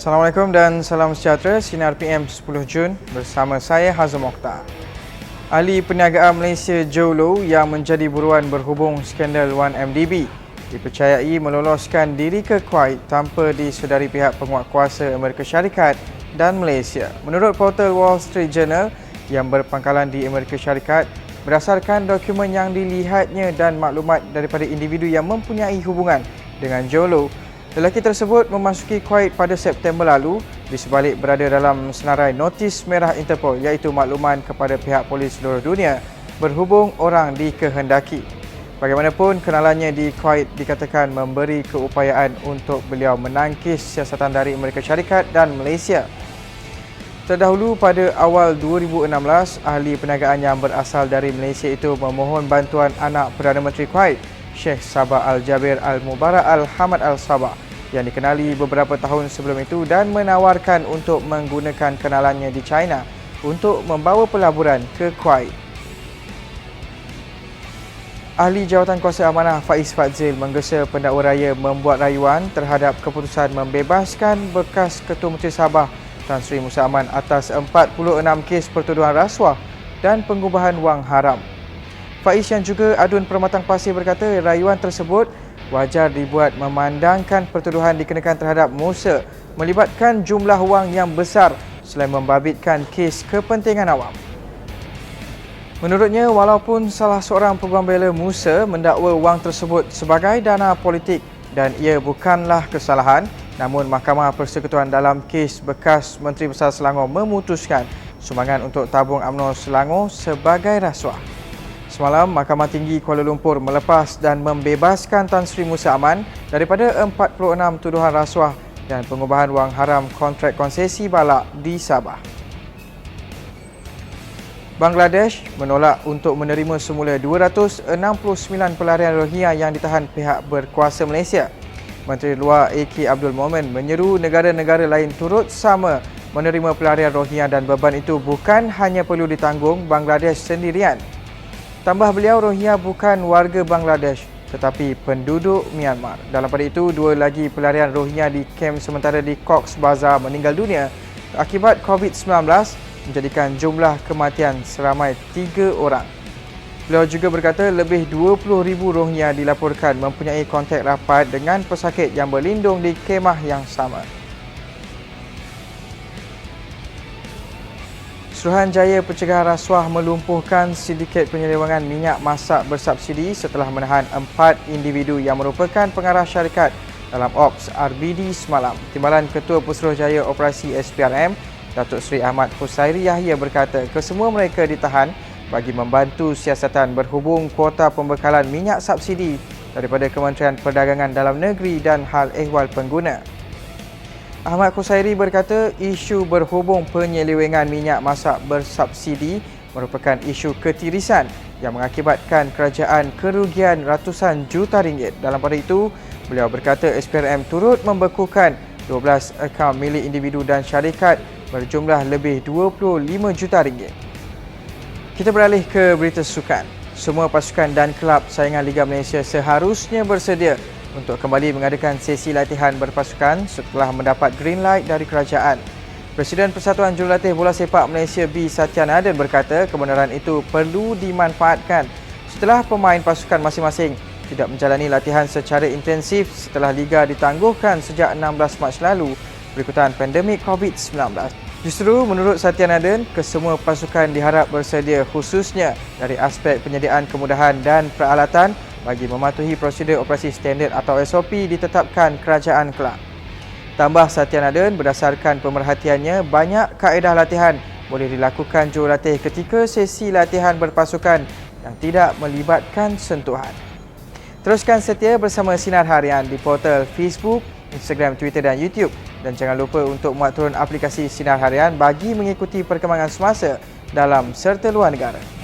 Assalamualaikum dan salam sejahtera. Sinar PM 10 Jun bersama saya Hazam Mokhtar. Ahli Perniagaan Malaysia Joe Low yang menjadi buruan berhubung skandal 1MDB dipercayai meloloskan diri ke Kuwait tanpa disedari pihak penguatkuasa Amerika Syarikat dan Malaysia. Menurut portal Wall Street Journal yang berpangkalan di Amerika Syarikat, berdasarkan dokumen yang dilihatnya dan maklumat daripada individu yang mempunyai hubungan dengan Joe Low, lelaki tersebut memasuki Kuwait pada September lalu di sebalik berada dalam senarai notis merah Interpol iaitu makluman kepada pihak polis seluruh dunia berhubung orang dikehendaki. Bagaimanapun, kenalannya di Kuwait dikatakan memberi keupayaan untuk beliau menangkis siasatan dari Amerika Syarikat dan Malaysia. Terdahulu pada awal 2016, ahli perniagaan yang berasal dari Malaysia itu memohon bantuan anak Perdana Menteri Kuwait, Sheikh Sabah Al-Jabir Al-Mubarak Al-Hamad Al-Sabah yang dikenali beberapa tahun sebelum itu dan menawarkan untuk menggunakan kenalannya di China untuk membawa pelaburan ke Kuwait. Ahli Jawatan Kuasa Amanah Faiz Fadzil menggesa pendakwa raya membuat rayuan terhadap keputusan membebaskan bekas Ketua Menteri Sabah Tan Sri Musa Aman atas 46 kes pertuduhan rasuah dan pengubahan wang haram. Faiz yang juga adun Permatang Pasir berkata rayuan tersebut wajar dibuat memandangkan pertuduhan dikenakan terhadap Musa melibatkan jumlah wang yang besar selain membabitkan kes kepentingan awam. Menurutnya, walaupun salah seorang peguam bela Musa mendakwa wang tersebut sebagai dana politik dan ia bukanlah kesalahan, namun Mahkamah Persekutuan dalam kes bekas Menteri Besar Selangor memutuskan sumbangan untuk tabung UMNO Selangor sebagai rasuah. Semalam, Mahkamah Tinggi Kuala Lumpur melepas dan membebaskan Tan Sri Musa Aman daripada 46 tuduhan rasuah dan pengubahan wang haram kontrak konsesi balak di Sabah. Bangladesh menolak untuk menerima semula 269 pelarian Rohingya yang ditahan pihak berkuasa Malaysia. Menteri Luar AK Abdul Momen menyeru negara-negara lain turut sama menerima pelarian Rohingya dan beban itu bukan hanya perlu ditanggung Bangladesh sendirian. Tambah beliau, Rohingya bukan warga Bangladesh tetapi penduduk Myanmar. Dalam pada itu, 2 lagi pelarian Rohingya di kem sementara di Cox's Bazar meninggal dunia akibat COVID-19 menjadikan jumlah kematian seramai 3 orang. Beliau juga berkata lebih 20,000 Rohingya dilaporkan mempunyai kontak rapat dengan pesakit yang berlindung di kemah yang sama. Suruhanjaya Pencegahan Rasuah melumpuhkan sindiket penyelewengan minyak masak bersubsidi setelah menahan 4 individu yang merupakan pengarah syarikat dalam Ops RBD semalam. Timbalan Ketua Pesuruhjaya Operasi SPRM, Datuk Seri Ahmad Husairi Yahya berkata kesemua mereka ditahan bagi membantu siasatan berhubung kuota pembekalan minyak subsidi daripada Kementerian Perdagangan Dalam Negeri dan Hal Ehwal Pengguna. Ahmad Husairi berkata isu berhubung penyelewengan minyak masak bersubsidi merupakan isu ketirisan yang mengakibatkan kerajaan kerugian ratusan juta ringgit. Dalam pada itu, beliau berkata SPRM turut membekukan 12 akaun milik individu dan syarikat berjumlah lebih 25 juta ringgit. Kita beralih ke berita sukan. Semua pasukan dan kelab saingan Liga Malaysia seharusnya bersedia untuk kembali mengadakan sesi latihan berpasukan setelah mendapat green light dari kerajaan. Presiden Persatuan Jurulatih Bola Sepak Malaysia B. Satya Naden berkata kebenaran itu perlu dimanfaatkan setelah pemain pasukan masing-masing tidak menjalani latihan secara intensif setelah Liga ditangguhkan sejak 16 Mac lalu berikutan pandemik COVID-19. Justru menurut Satya Naden, kesemua pasukan diharap bersedia khususnya dari aspek penyediaan kemudahan dan peralatan bagi mematuhi prosedur operasi standard atau SOP ditetapkan kerajaan kelab. Tambah Satya Naden, berdasarkan pemerhatiannya, banyak kaedah latihan boleh dilakukan jurulatih ketika sesi latihan berpasukan yang tidak melibatkan sentuhan. Teruskan setia bersama Sinar Harian di portal Facebook, Instagram, Twitter dan YouTube. Dan jangan lupa untuk muat turun aplikasi Sinar Harian bagi mengikuti perkembangan semasa dalam serta luar negara.